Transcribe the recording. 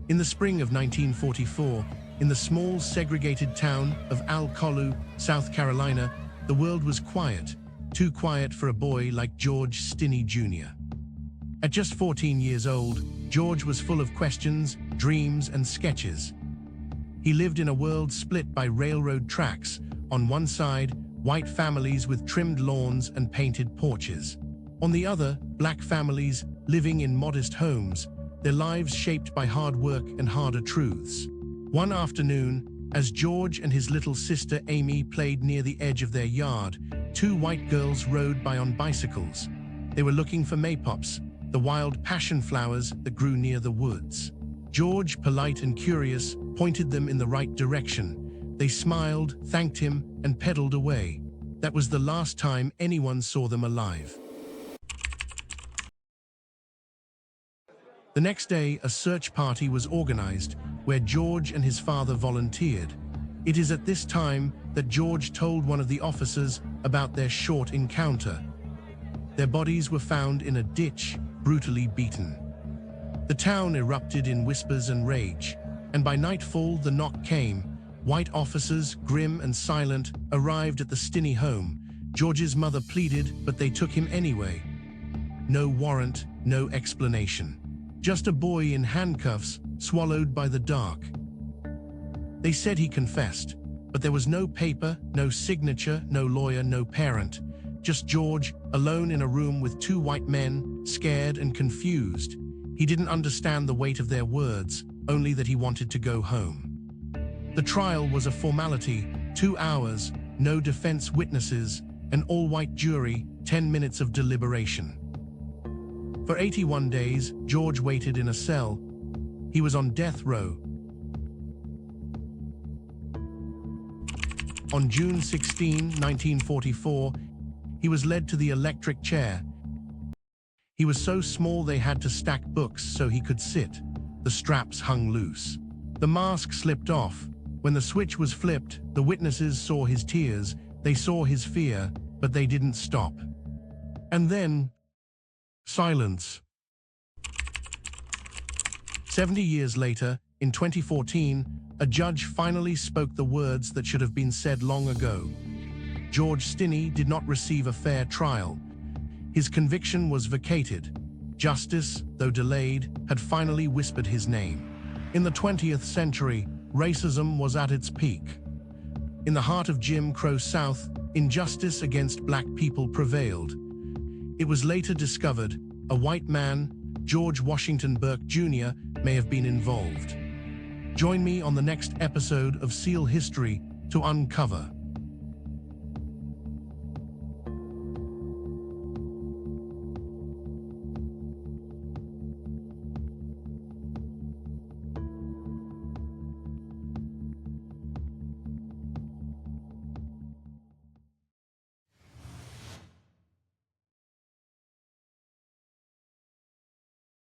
In the spring of 1944, in the small segregated town of Alcolu, South Carolina, the world was quiet, too quiet for a boy like George Stinney Jr. At just 14 years old, George was full of questions, dreams, and sketches. He lived in a world split by railroad tracks. On one side, white families with trimmed lawns and painted porches. On the other, black families living in modest homes, their lives shaped by hard work and harder truths. One afternoon, as George and his little sister Amy played near the edge of their yard, two white girls rode by on bicycles. They were looking for maypops, the wild passion flowers that grew near the woods. George, polite and curious, pointed them in the right direction. They smiled, thanked him, and pedaled away. That was the last time anyone saw them alive. The next day, a search party was organized, where George and his father volunteered. It is at this time that George told one of the officers about their short encounter. Their bodies were found in a ditch, brutally beaten. The town erupted in whispers and rage, and by nightfall the knock came. White officers, grim and silent, arrived at the Stinney home. George's mother pleaded, but they took him anyway. No warrant, no explanation. Just a boy in handcuffs, swallowed by the dark. They said he confessed, but there was no paper, no signature, no lawyer, no parent. Just George, alone in a room with two white men, scared and confused. He didn't understand the weight of their words, only that he wanted to go home. The trial was a formality, 2 hours, no defense witnesses, an all-white jury, 10 minutes of deliberation. For 81 days, George waited in a cell. He was on death row. On June 16, 1944, he was led to the electric chair. He was so small they had to stack books so he could sit. The straps hung loose. The mask slipped off. When the switch was flipped, the witnesses saw his tears, they saw his fear, but they didn't stop. And then, silence. 70 years later, in 2014, a judge finally spoke the words that should have been said long ago. George Stinney did not receive a fair trial. His conviction was vacated. Justice, though delayed, had finally whispered his name. In the 20th century, racism was at its peak. In the heart of Jim Crow South, injustice against black people prevailed. It was later discovered a white man, George Washington Burke Jr., may have been involved. Join me on the next episode of S.E.A.L History to uncover